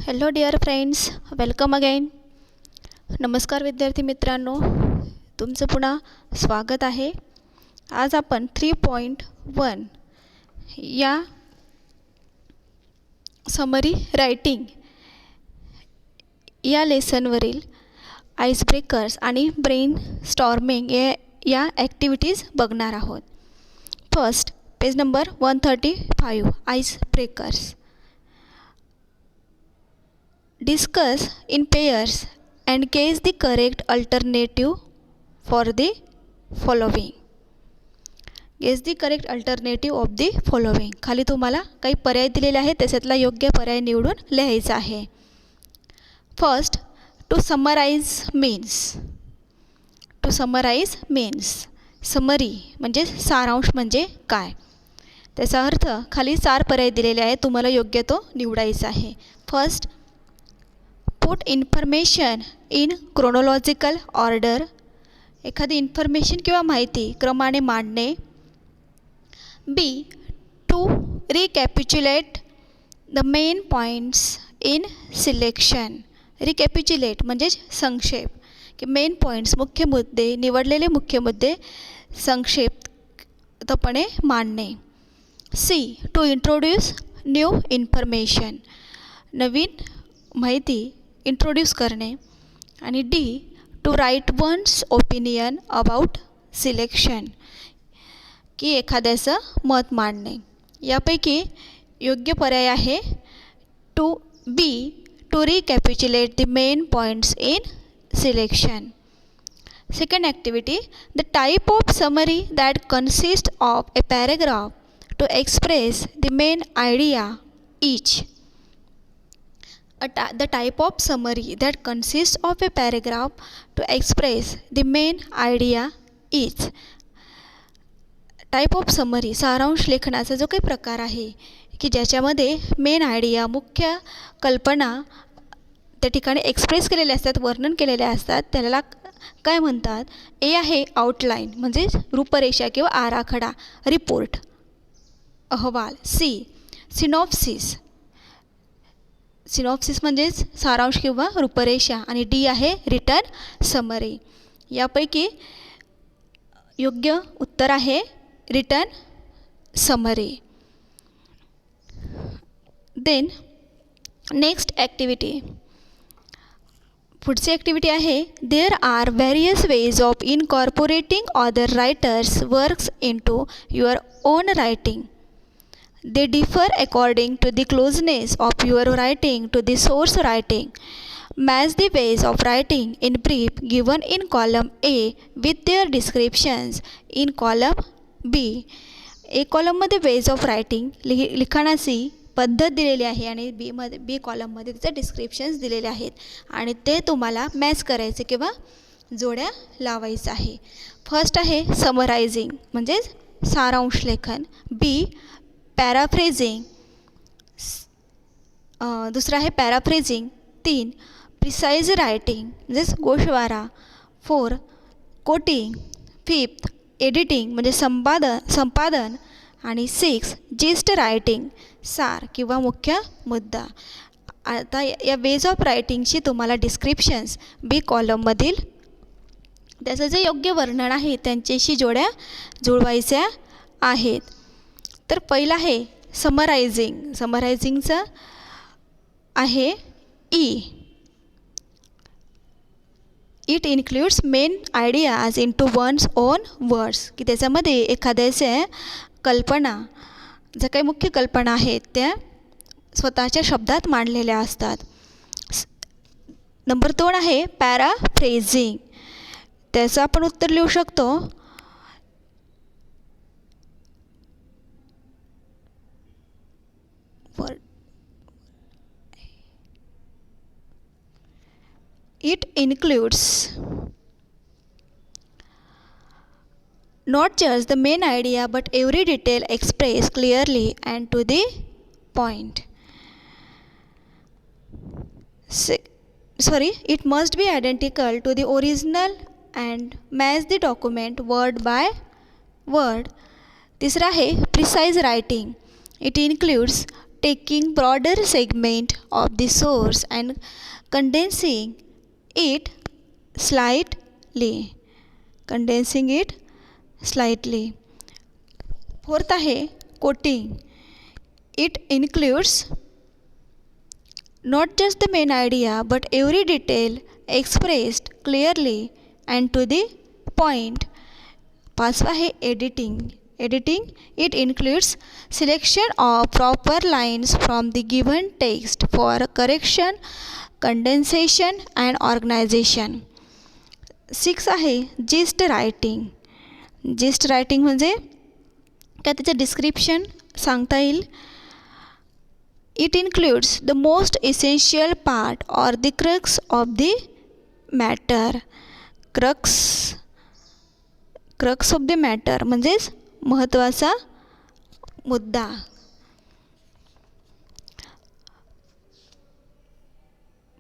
Hello dear friends, welcome again. नमस्कार विद्यार्थी मित्रांनो, तुमचं पुन्हा स्वागत आहे. आज आपण 3.1 या समरी रायटिंग या लेसनवरील आइस ब्रेकर्स आणि ब्रेन स्टॉर्मिंग या ॲक्टिव्हिटीज बघणार आहोत. First, page number 135, ice breakers. Discuss in pairs and guess the correct alternative for the following. Guess the correct alternative of the following. खाली तुम्हाला काही पर्याय दिलेले आहेत, त्याच्यातला योग्य पर्याय निवडून लिहायचा आहे. First, to summarise means. To summarise means summary म्हणजे सारांश म्हणजे काय, त्याचा अर्थ खाली 4 पर्याय दिलेले आहेत, तुम्हाला योग्य तो निवडायचा आहे. First, put information in chronological order. एखादी इन्फॉर्मेशन किंवा माहिती क्रमाने मांडणे. B, to recapitulate the main points in selection. Recapitulate म्हणजे संक्षेप, की मेन पॉईंट्स मुख्य मुद्दे, निवडलेले मुख्य मुद्दे संक्षिप्तपणे मांडणे. C, to introduce new information. नवीन माहिती इंट्रोड्यूस करणे. आणि D, to write one's opinion about selection, की एखाद्याचं मत मांडणे. यापैकी योग्य पर्याय आहे to B, to recapitulate the main points in selection. Second activity, the type of summary that consist of a paragraph to express the main idea each. The type of summary that consists of a paragraph to express the main idea is. Type of summary सारांश लेखनाचा जो काही प्रकार आहे, की ज्याच्यामध्ये main idea मुख्य कल्पना त्या ठिकाणी एक्सप्रेस केलेल्या असतात, वर्णन केलेल्या असतात, त्याला काय म्हणतात. ए आहे आउटलाईन म्हणजे रूपरेषा किंवा आराखडा, रिपोर्ट, अहवाल. C, synopsis. सिनॉप्सिस म्हणजेच सारांश किंवा रूपरेषा. आणि डी आहे रिटन समरी. यापैकी योग्य उत्तर आहे written summary. Then next activity, पुढची ॲक्टिव्हिटी आहे there are various ways of incorporating other writers works into your own writing. They differ according to the closeness of your writing to the source writing. Match the ways of writing in brief given in column A with their descriptions in column B. A कॉलममध्ये ways of writing लिखाणाची पद्धत दिलेली आहे आणि बी कॉलममध्ये त्याचे descriptions दिलेले आहेत आणि ते तुम्हाला मॅच करायचे किंवा जोड्या लावायचं आहे. फर्स्ट आहे समरायझिंग म्हणजेच सारांश लेखन. बी, पॅराफ्रेझिंग. दुसरा आहे पॅराफ्रेझिंग. 3, प्रिसाइज रायटिंग म्हणजेच गोषवारा. 4, कोटिंग. 5, एडिटिंग म्हणजे संपादन. आणि 6, जिस्ट रायटिंग, सार किंवा मुख्य मुद्दा. आता या वेज ऑफ रायटिंगची तुम्हाला डिस्क्रिप्शन्स बी कॉलममधील त्याचं जे योग्य वर्णन आहे त्यांच्याशी जोड्या जुळवायच्या आहेत. तर पहिलं आहे समरायझिंग. समरायझिंगचं आहे E. It includes main ideas into one's own words, की त्याच्यामध्ये एखाद्याच्या कल्पना, ज्या काही मुख्य कल्पना आहेत त्या स्वतःच्या शब्दात मांडलेल्या असतात. नंबर 2 आहे पॅराफ्रेझिंग. त्याचं आपण उत्तर लिहू शकतो It includes not just the main idea but every detail expressed clearly and to the point. It must be identical to the original and match the document word by word. तिसरा आहे precise writing. It includes taking broader segment of the source and condensing it slightly. Condensing it slightly. Fourth आहे quoting. It includes not just the main idea but every detail expressed clearly and to the point. पाचवा आहे editing. Editing, it includes selection of proper lines from the given text for correction, condensation and organization. 6 आहे gist writing. Gist writing म्हणजे काय त्याचं description सांगता येईल. It includes the most essential part or the crux of the matter. Crux of the matter म्हणजेच महत्त्वाचा मुद्दा.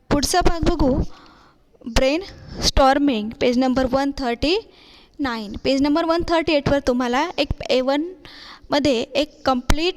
पुढचा भाग बघू. Brainstorming, page number 139. Page number 138वर तुम्हाला एक A1 मध्ये एक complete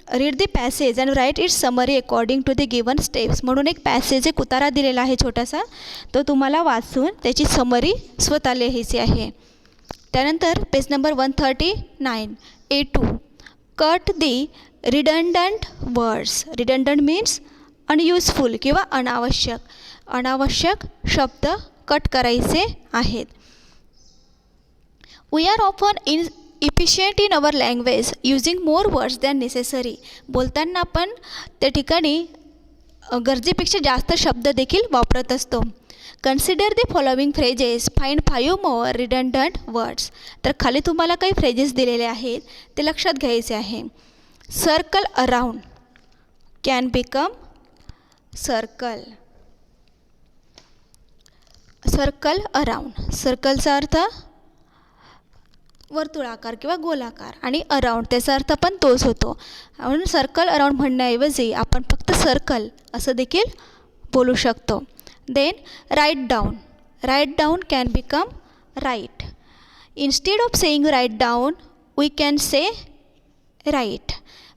read the passage and write its summary according to the given steps म्हणून एक पॅसेज एक उतारा दिलेला आहे छोटासा, तो तुम्हाला वाचून त्याची समरी स्वतः लिहायची आहे. त्यानंतर page number 139 A2. Cut the redundant words. Redundant means unuseful किंवा अनावश्यक शब्द कट करायचे आहेत. We are often efficient in our language using more words than necessary. बोलताना आपण त्या ठिकाणी गरजेपेक्षा जास्त शब्द देखील वापरत असतो. Consider the following phrases, find 5 more redundant words. तर खाली तुम्हाला काही फ्रेजेस दिलेले आहेत ते लक्षात घ्यायचे आहे. Circle around can become circle. Circle around, सर्कलचा अर्थ वर्तुळाकार किंवा गोलाकार आणि अराउंड त्याचा अर्थ पण तोच होतो. म्हणून सर्कल अराउंड म्हणण्याऐवजी आपण फक्त सर्कल असं देखील बोलू शकतो. Then write down. Write down can become write. Instead of saying write down we can say write.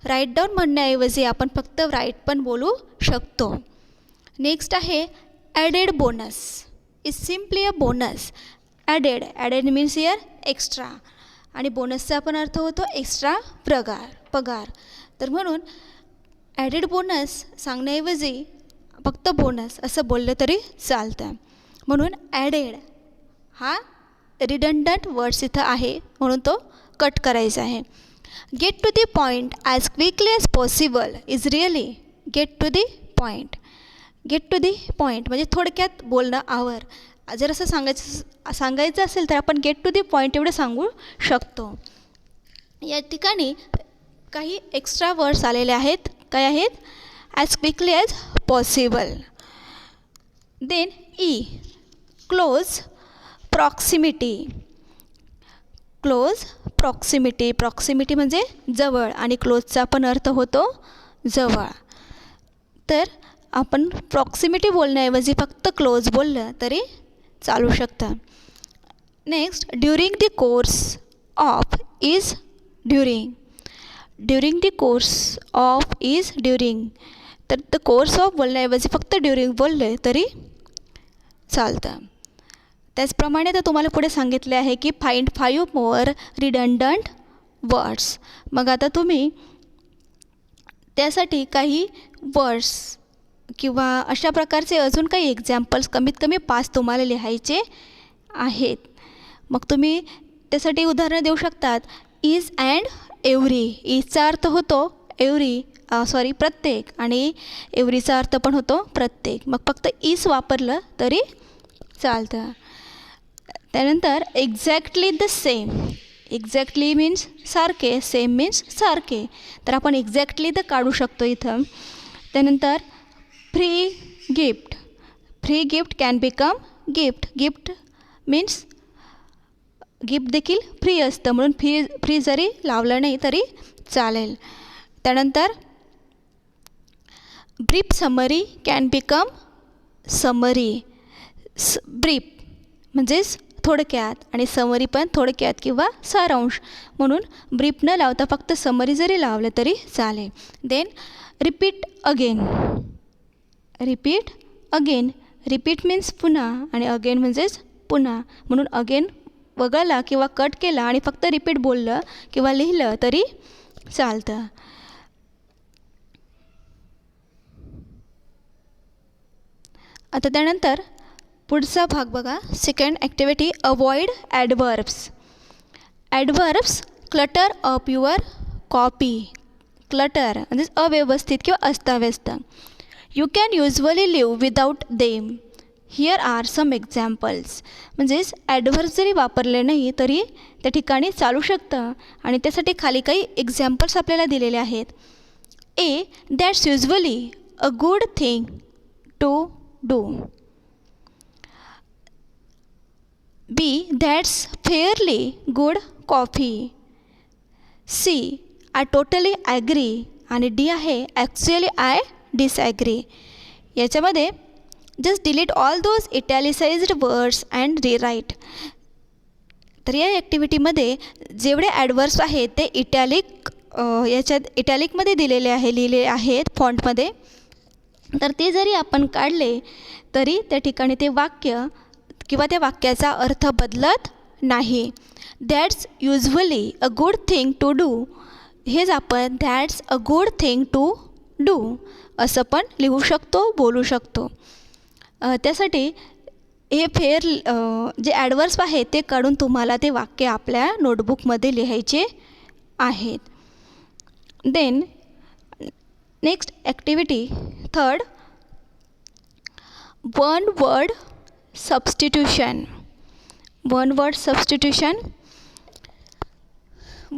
Write down म्हणण्याऐवजी आपण फक्त राईट पण बोलू शकतो. नेक्स्ट आहे added bonus. Is simply a bonus. Added means here extra आणि बोनसचा पण अर्थ होतो एक्स्ट्रा पगार. तर म्हणून ॲडेड बोनस सांगण्याऐवजी फक्त बोनस असं बोललं तरी चालतं. म्हणून ॲडेड हा रिडंडंट वर्ड्स इथं आहे म्हणून तो कट करायचा आहे. Get to the point as quickly as possible is really get to the point. Get to the point म्हणजे थोडक्यात बोलणं आवर. जर असं सांगायचं असेल तर आपण गेट टू दी पॉईंट एवढं सांगू शकतो. या ठिकाणी काही एक्स्ट्रा वर्ड्स आलेले आहेत. काय आहेत? As quickly as possible. Then E close proximity. Close proximity. Proximity म्हणजे जवळ आणि क्लोजचा पण अर्थ होतो जवळ. तर आपण प्रॉक्सिमिटी बोलण्याऐवजी फक्त क्लोज बोललं तरी चालू शकतं. Next during the course of is during. During the course of is during. तर द कोर्स ऑफ बोलण्याऐवजी फक्त ड्युरिंग बोलले तरी चालतं. त्याचप्रमाणे आता तुम्हाला पुढे सांगितले आहे की फाइंड 5 मोर रिडंडंट वर्ड्स. मग आता तुम्ही त्यासाठी काही वर्ड्स किंवा अशा प्रकारचे अजून काही एक्झाम्पल्स कमीत कमी 5 तुम्हाला लिहायचे आहेत. मग तुम्ही त्यासाठी उदाहरणं देऊ शकतात. Is and every. इजचा अर्थ होतो प्रत्येक आणि एव्हरीचा अर्थ पण होतो प्रत्येक. मग फक्त इज वापरलं तरी चालतं. त्यानंतर exactly the same. Exactly means सारखे, सेम मीन्स सारखे. तर आपण एक्झॅक्टली द काढू शकतो इथं. त्यानंतर free gift. Free gift can become gift. Gift means gift देखील फ्री असतं म्हणून फ्री जरी लावलं नाही तरी चालेल. त्यानंतर brief summary can become summary. Brief म्हणजेच थोडक्यात आणि समरी पण थोडक्यात किंवा सारांश. म्हणून ब्रीफ न लावता फक्त समरी जरी लावलं तरी चालेल. Then repeat again. Repeat again. Repeat means पुन्हा आणि अगेन म्हणजेच पुन्हा. म्हणून अगेन वगळला किंवा कट केला आणि फक्त रिपीट बोललं किंवा लिहिलं तरी चालतं. आता त्यानंतर पुढचा भाग बघा. Second activity avoid adverbs. Adverbs clutter up your copy. Clutter म्हणजे अव्यवस्थित किंवा अस्ताव्यस्त. You can usually live without them. Here are some examples. म्हणजेच ॲडवर्ब्स जरी वापरले नाही तरी त्या ठिकाणी चालू शकतं आणि त्यासाठी खाली काही एक्झाम्पल्स आपल्याला दिलेले आहेत. A. That's usually a good thing to do. B. That's fairly good coffee. C. I totally agree. आणि D आहे actually I disagree. याच्यामध्ये just delete all those italicized words and rewrite. तर या ॲक्टिव्हिटीमध्ये जेवढे ॲडवर्ब्स आहेत ते इटॅलिकमध्ये लिहिलेले आहेत फॉन्टमध्ये. तर ते जरी आपण काढले तरी त्या ठिकाणी ते वाक्य किंवा त्या वाक्याचा अर्थ बदलत नाही. That's usually a good thing to do. हेच आपण that's a good thing to do असं पण लिहू शकतो, बोलू शकतो. त्यासाठी हे जे ॲडवर्ब्स आहेत ते काढून तुम्हाला ते वाक्य आपल्या नोटबुकमध्ये लिहायचे आहेत. Then next activity third one word substitution. One word substitution.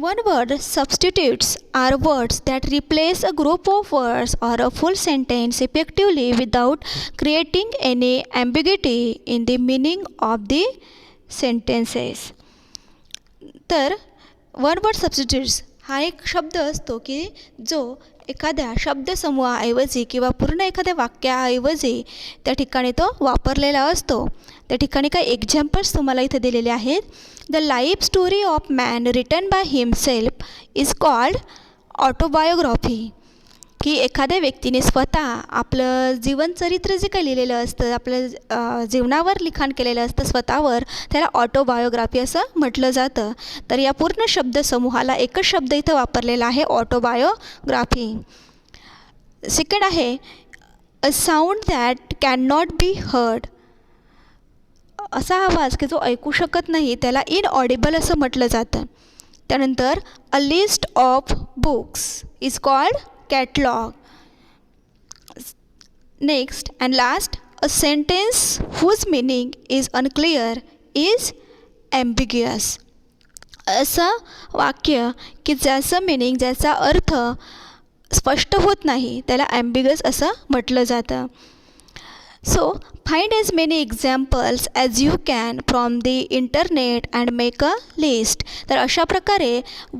One word substitutes are words that replace a group of words or a full sentence effectively without creating any ambiguity in the meaning of the sentences. तर one word substitutes हा एक शब्द असतो की जो एखाद्या शब्दसमूहाऐवजी किंवा पूर्ण एखाद्या वाक्याऐवजी त्या ठिकाणी तो वापरलेला असतो. त्या ठिकाणी काही एक्झाम्पल्स तुम्हाला इथे दिलेले आहेत. The life story of man written by himself is called autobiography. की एखाद्या व्यक्तीने स्वतः आपलं जीवनचरित्र जे काही लिहिलेलं असतं, आपलं जीवनावर लिखाण केलेलं असतं स्वतःवर, त्याला ऑटोबायोग्राफी असं म्हटलं जातं. तर या पूर्ण शब्दसमूहाला एकच शब्द इथं वापरलेला आहे, ऑटोबायोग्राफी. सेकंड आहे a sound that can not be heard. असा आवाज की जो ऐकू शकत नाही त्याला इनऑडिबल असं म्हटलं जातं. त्यानंतर a list of books is called catalog. Next and last, a sentence whose meaning is unclear is ambiguous. असं वाक्य की ज्याचं मीनिंग, ज्याचा अर्थ स्पष्ट होत नाही त्याला ambiguous असं म्हटलं जातं. So find as many examples as you can from the internet and make a list. तर अशा प्रकारे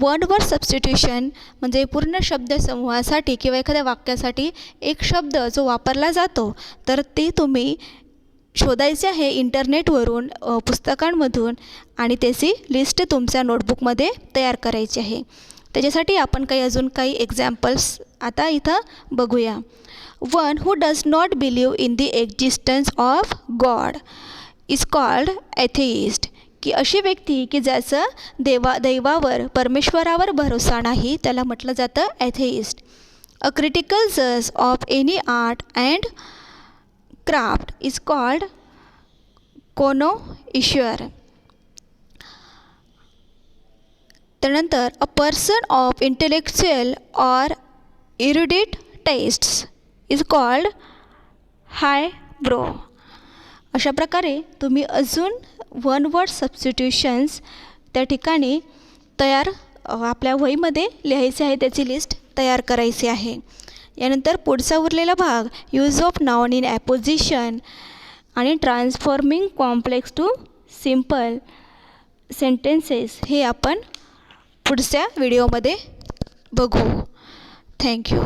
वन वर्ड सबस्टिट्यूशन म्हणजे पूर्ण शब्दसमूहासाठी किंवा एखाद्या वाक्यासाठी एक शब्द जो वापरला जातो तर ते तुम्ही शोधायचे आहे इंटरनेटवरून, पुस्तकांमधून आणि त्याची लिस्ट तुमच्या नोटबुकमध्ये तयार करायची आहे. त्याच्यासाठी आपण अजून काही एक्झाम्पल्स आता इथं बघूया. One who does not believe in the existence of God is called atheist. की अशी व्यक्ती की ज्याचं दैवावर, परमेश्वरावर भरोसा नाही त्याला म्हटलं जातं atheist. A critical judge of any art and craft is called connoisseur. त्यानंतर a person of intellectual or erudite tastes is called highbrow. अशा प्रकारे तुम्ही अजून वन वर्ड सबस्टिट्यूशन्स त्या ठिकाणी तयार आपल्या वहीमध्ये लिहायचे आहे, त्याची लिस्ट तयार करायची आहे. यानंतर पुढचा उरलेला भाग यूज ऑफ नाउन इन ॲपोजिशन आणि transforming complex to simple sentences हे आपण पुढच्या व्हिडिओमध्ये बघू. थँक्यू.